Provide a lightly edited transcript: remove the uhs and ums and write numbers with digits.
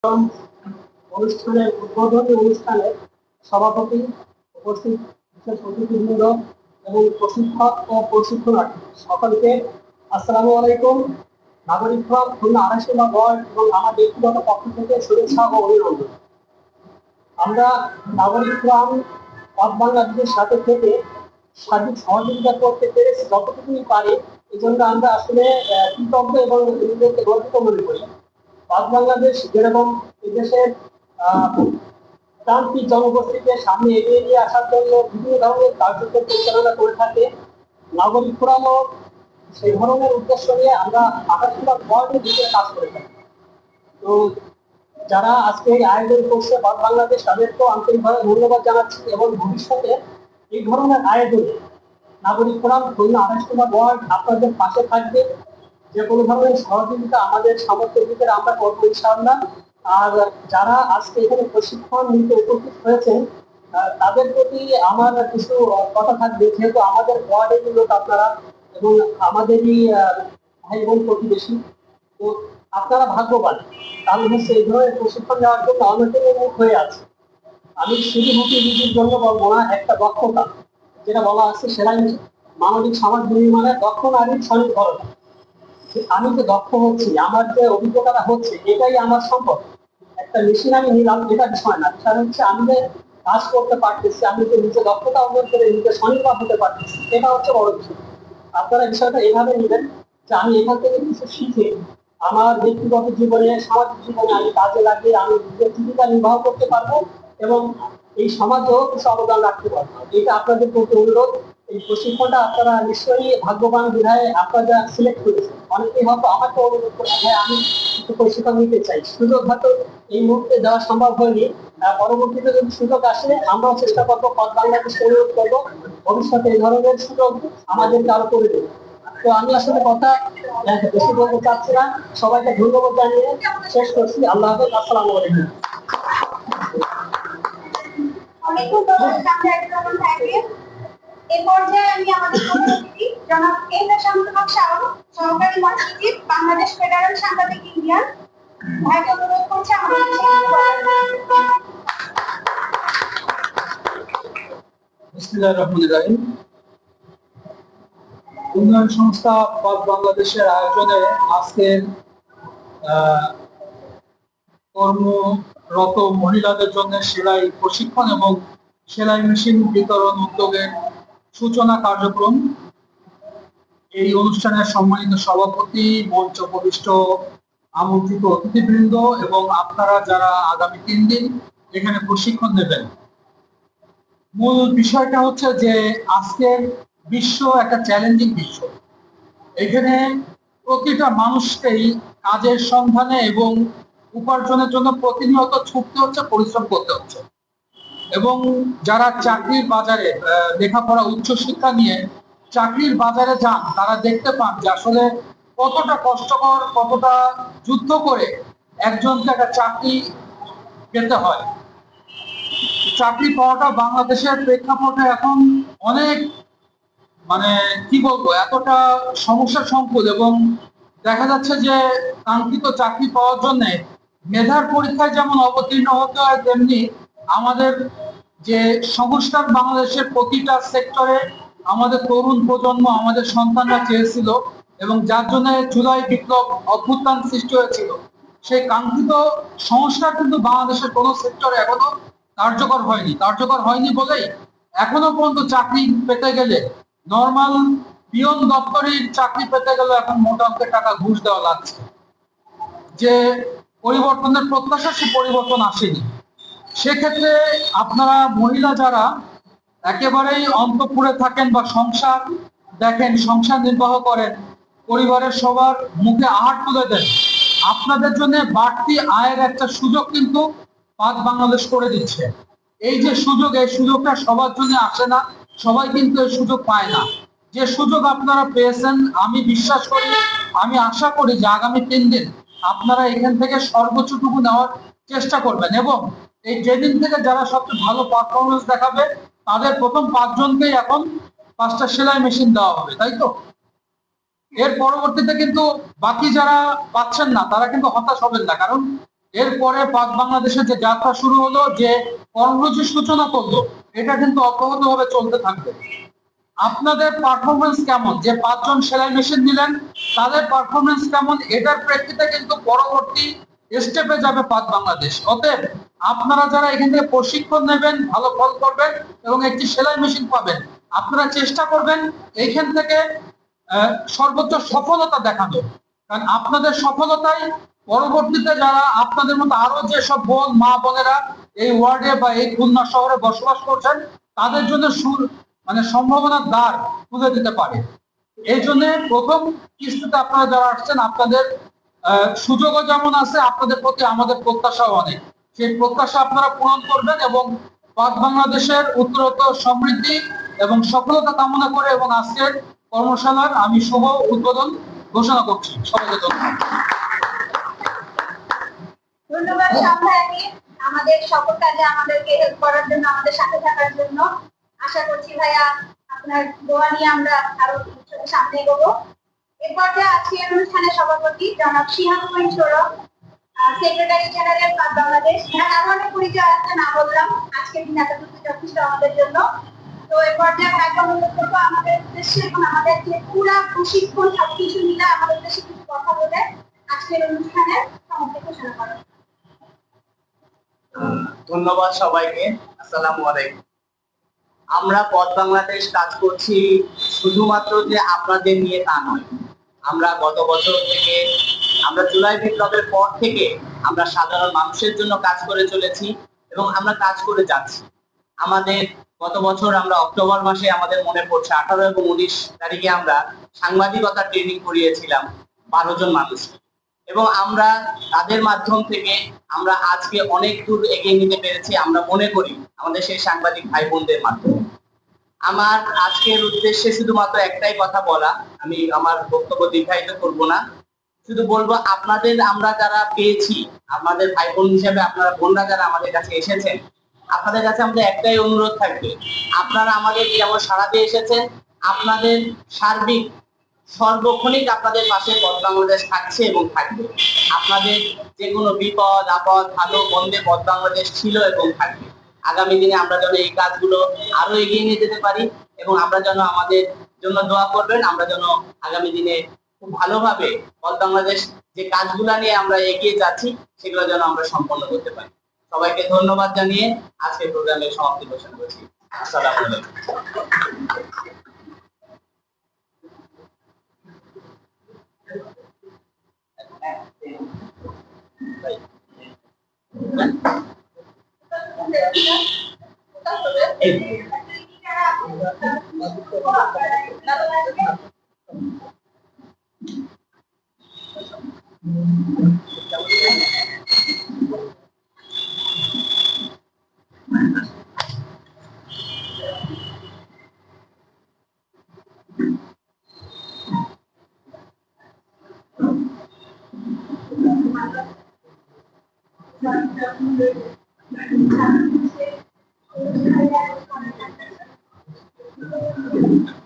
প্রথম অনুষ্ঠানের উদ্বোধনী অনুষ্ঠানে সভাপতি, উপস্থিত বিশেষ অতিথিবৃন্দ এবং প্রশিক্ষক ও প্রশিক্ষণার্থী সকলকে আসসালামু আলাইকুম। নাগরিক ফোরাম খুলনা ২৮ নম্বর ওয়ার্ড এবং আমার ব্যক্তিগত পক্ষ থেকে শুভেচ্ছা ও অভিনন্দন। আমরা নাগরিক ফোরাম অফ বাংলাদেশের সাথে থেকে সার্বিক সহযোগিতা করতে পেরেছি যতটুকুই পারি। এই জন্য আমরা আসলে কৃতজ্ঞ এবং নিজেকে গর্বিত মনে করি। অফ বাংলাদেশ যেরকম এদেশের প্রান্তিক জনগোষ্ঠীকে সামনে এগিয়ে নিয়ে আসার জন্য বিভিন্ন ধরনের কার্যক্রম পরিচালনা করে থাকে, নাগরিক ফোরামও সেই ধরনের উদ্দেশ্য নিয়ে আমরা ২৮ নম্বর ওয়ার্ডের দিকে কাজ করে থাকি। তো যারা আজকে এই আয়োজন করছে বাংলাদেশ, তাদেরকেও আন্তরিকভাবে ধন্যবাদ জানাচ্ছি এবং ভবিষ্যতে এই ধরনের আয়োজনে নাগরিক ফোরাম খুলনা ২৮ নম্বর ওয়ার্ড আপনাদের পাশে থাকবে। যে কোনো ধরনের সহযোগিতা আমাদের সামর্থ্যের ভিতরে আমরা করবো ইনশাআল্লাহ। আর যারা আজকে এখানে প্রশিক্ষণ নিতে উপস্থিত হয়েছেন তাদের প্রতি আমার কিছু কথা থাকবে। যেহেতু আমাদের ওয়ার্ডের লোক আপনারা এবং আমাদেরই ভাই বোন প্রতিবেশী, তো আপনারা ভাগ্যবান। কারণ হচ্ছে এই ধরনের প্রশিক্ষণ নেওয়ার জন্য অনেকের মুখ হয়ে আছে। আমি শুধুমুখী রুজির জন্য বলবো না, একটা দক্ষতা যেটা বলা আছে সেলাই মানবিক সমাজ নির্মাণে দক্ষ নারীর স্বনির্ভরতা। আমি যে দক্ষ হচ্ছি, আমার যে অভিজ্ঞতা হচ্ছে, এটাই আমার সম্পদ। একটা মেশিন আমি নিলাম, এটা বিষয় না। বিষয় হচ্ছে আমি যে কাজ করতে পারতেছি, আমি যে নিজে দক্ষতা অর্জন করে নিজে স্বনির্ভর হতে পারতেছি, এটা হচ্ছে বড় বিষয়। আপনারা বিষয়টা এইভাবে নেবেন যে আমি এখান থেকে কিছু শিখে আমার ব্যক্তিগত জীবনে, সামাজিক জীবনে আমি কাজে লাগিয়ে আমি নিজের জীবিকা নির্বাহ করতে পারবো এবং এই সমাজেও কিছু অবদান রাখতে পারবো। এটা আপনাদের প্রতি অনুরোধ। এই প্রশিক্ষণটা আপনারা নিশ্চয়ই ভাগ্যবান বিধায় আপনারা সিলেক্ট করেছেন। অনেকেই হয়তো আমাকে অনুরোধ করে, হ্যাঁ আমি একটু প্রশিক্ষণ নিতে চাই, সুযোগ হয়তো এই মুহূর্তে দেওয়া সম্ভব হয়নি। পরবর্তীতে যদি সুযোগ আসে আমরাও চেষ্টা করবো, পথ বাংলাদেশকে অনুরোধ করবো ভবিষ্যতে এই ধরনের সুযোগ আমাদেরকে আরো করে দেবে। তো আমি আসলে কথা বেশি বলতে চাচ্ছি না, সবাইকে ধন্যবাদ জানিয়ে শেষ করছি। আল্লাহ হাফেজ, আসসালামু আলাইকুম। অনেকক্ষণ থাকে। এই পর্যায়ে আমি আমাদের প্রধান অতিথি জনাব এম এ শামসুল শাওন, সহকারী মহাসচিব, বাংলাদেশ ফেডারেল সাংবাদিক ইউনিয়ন, ভাইকে অনুরোধ করছি আমাদের বিসমিল্লাহির রহমানির রহিম। উন্নয়ন সংস্থা পথ বাংলাদেশের আয়োজনে আজকের কর্মরত মহিলাদের জন্য সেলাই প্রশিক্ষণ এবং সেলাই মেশিন বিতরণ উদ্যোগের সূচনা কার্যক্রম। এই অনুষ্ঠানের সম্মানিত সভাপতি, মঞ্চ উপবিষ্ট আমন্ত্রিত অতিথিবৃন্দ এবং আপনারা যারা আগামী 3 দিন এখানে প্রশিক্ষণ নেবেন। মূল বিষয়টা হচ্ছে যে আজকের বিশ্ব একটা চ্যালেঞ্জিং বিশ্ব। এখানে প্রতিটা মানুষকেই কাজের সন্ধানে এবং উপার্জনের জন্য প্রতিনিয়ত ছুটতে হচ্ছে, পরিশ্রম করতে হচ্ছে। এবং যারা চাকরির বাজারে লেখাপড়া উচ্চশিক্ষা নিয়ে চাকরির বাজারে যান, তারা দেখতে পান যে আসলে কতটা কষ্টকর, কতটা যুদ্ধ করে একজনকে একটা চাকরি পেতে হয়। চাকরি পাওয়াটা বাংলাদেশের প্রেক্ষাপটে এখন অনেক কি বলবো, এতটা সমস্যার সংকুল এবং দেখা যাচ্ছে যে কাঙ্ক্ষিত চাকরি পাওয়ার জন্য মেধার পরীক্ষায় যেমন অবতীর্ণ হতে হয়, তেমনি আমাদের যে সংস্কার বাংলাদেশের প্রতিটা সেক্টরে আমাদের তরুণ প্রজন্ম, আমাদের সন্তানরা চেয়েছিল এবং যার জন্য জুলাই বিপ্লব অভ্যুত্থান সৃষ্টি হয়েছিল, সেই কাঙ্ক্ষিত সংস্কার কিন্তু বাংলাদেশের কোনো সেক্টরে এখনো কার্যকর হয়নি। কার্যকর হয়নি বলেই এখনো পর্যন্ত চাকরি পেতে গেলে, নর্মাল পিয়ন দপ্তরের চাকরি পেতে গেলে এখন মোটা অঙ্কের টাকা ঘুষ দেওয়া লাগছে। যে পরিবর্তনের প্রত্যাশা, সে পরিবর্তন আসেনি। সেক্ষেত্রে আপনারা মহিলা যারা একেবারেই অন্তঃপুরে থাকেন বা সংসার দেখেন, সংসার নির্বাহ করেন, পরিবারের সবার মুখে আহার তুলে দেন, আপনাদের জন্য বাড়তি আয়ের একটা সুযোগ কিন্তু পথ বাংলাদেশ করে দিচ্ছে। এই যে সুযোগ, এই সুযোগটা সবার জন্য আসে না, সবাই কিন্তু এই সুযোগ পায় না। যে সুযোগ আপনারা পেয়েছেন, আমি বিশ্বাস করি, আমি আশা করি যে আগামী 3 দিন আপনারা এখান থেকে সর্বোচ্চটুকু নেওয়ার চেষ্টা করবেন এবং এই ট্রেনিং থেকে যারা সবচেয়ে ভালো পারফরমেন্স দেখাবে তাদের প্রথম 5 জনকেই এখন 5টা সেলাই মেশিন দেওয়া হবে, তাই তো? এর পরবর্তীতে কিন্তু বাকি যারা পাচ্ছেন না তারা কিন্তু হতাশ হবেন না, কারণ এরপরে পাক বাংলাদেশের যে যাত্রা শুরু হলো, যে কর্মসূচির সূচনা করলো, এটা কিন্তু অব্যাহতভাবে চলতে থাকবে। আপনাদের পারফরমেন্স কেমন, যে 5 জন সেলাই মেশিন নিলেন তাদের পারফরমেন্স কেমন, এটার প্রেক্ষিতে কিন্তু পরবর্তী স্টেপে যাবে পাক বাংলাদেশ। অতএব আপনারা যারা এখান থেকে প্রশিক্ষণ নেবেন, ভালো ফল করবেন এবং একটি সেলাই মেশিন পাবেন, আপনারা চেষ্টা করবেন এইখান থেকে সর্বোচ্চ সফলতা দেখানো। কারণ আপনাদের সফলতাই পরবর্তীতে যারা আপনাদের মতো আরো যেসব বোন মা বোনেরা এই ওয়ার্ডে বা এই খুলনা শহরে বসবাস করছেন তাদের জন্য মানে সম্ভাবনার দ্বার খুলে দিতে পারে। এই জন্য প্রথম কিস্তিতে আপনারা যারা আসছেন, আপনাদের সুযোগও যেমন আছে, আপনাদের প্রতি আমাদের প্রত্যাশাও অনেক। সেই প্রত্যাশা আপনারা পূরণ করবেন এবং পাক বাংলাদেশের উত্তরোত্তর সমৃদ্ধি এবং সফলতা কামনা করে এবং আজকের কর্মশালার আমি শুভ উদ্বোধন ঘোষণা করছি। সবাইকে ধন্যবাদ। ধন্যবাদ সবাইকে আমাদের সকল কাজে আমাদেরকে হেল্প করার জন্য, আমাদের সাথে থাকার জন্য। আশা করছি ভাইয়া আপনার দোয়া নিয়ে আমরা আরো সামনে এগোবো। এরপর যে আজকের অনুষ্ঠানের সভাপতি জনাব শিহাবুদ্দিন সৌরভ, সেক্রেটারি জেনারেল পাক বাংলাদেশ। আরো অনেক পরিচয় আছে, না বললাম, আজকের দিন এতটুকু যথেষ্ট আমাদের জন্য। তো এই পর্যায়ে ভাইকে অনুরোধ করবো আমাদের উদ্দেশ্যে এবং আমাদের যে পুরা প্রশিক্ষণ সবকিছু মিলে আমাদের উদ্দেশ্যে কিছু কথা বলে আজকের অনুষ্ঠানের সমাপ্তি ঘোষণা করেন। ধন্যবাদ সবাইকে। আসসালামু আলাইকুম। আমরা পথ বাংলাদেশ কাজ করছি শুধুমাত্র যে আপনাদের নিয়ে তা নয়। আমরা গত বছর থেকে, আমরা জুলাই বিপ্লবের পর থেকে আমরা সাধারণ মানুষের জন্য কাজ করে চলেছি এবং আমরা কাজ করে যাচ্ছি। আমাদের গত বছর আমরা অক্টোবর মাসে, আমাদের মনে পড়ছে 18 এবং 19 তারিখে আমরা সাংবাদিকতা ট্রেনিং করিয়েছিলাম 12 জন মানুষ, এবং আমরা তাদের মাধ্যম থেকে আমরা আজকে অনেক দূর এগিয়ে নিতে পেরেছি আমরা মনে করি আমাদের সেই সাংবাদিক ভাই বোনদের মাধ্যমে। আমার আজকের উদ্দেশ্যে শুধুমাত্র একটাই কথা বলা, আমি আমার বক্তব্য দীর্ঘায়িত করব না, শুধু বলবো আপনাদের আমরা যারা পেয়েছি, আমাদের ভাই বোন হিসেবে আপনারা বোনরা যারা আমাদের কাছে এসেছেন, আপনাদের কাছে আমাদের একটাই অনুরোধ থাকবে, আপনারা আমাদের যেমন সাড়া দিয়ে এসেছেন, আপনাদের সার্বিক সর্বক্ষণিক আপনাদের পাশে পথ বাংলাদেশ থাকছে এবং থাকবে। আপনাদের যে কোনো বিপদ আপদ ভালো মন্দে পথ বাংলাদেশ ছিল এবং থাকবে। আগামী দিনে আমরা যেন এই কাজগুলো আরো এগিয়ে নিয়ে যেতে পারি এবং আমরা যেন আমাদের জন্য দোয়া করবেন, আমরা যেন আগামী দিনে খুব ভালোভাবে পথ বাংলাদেশ যে কাজগুলো নিয়ে আমরা এগিয়ে যাচ্ছি সেগুলো যেন আমরা সম্পন্ন করতে পারি। সবাইকে ধন্যবাদ জানিয়ে আজকে প্রোগ্রামের সমাপ্তি ঘোষণা করছি। আসসালামু আলাইকুম। Thank you.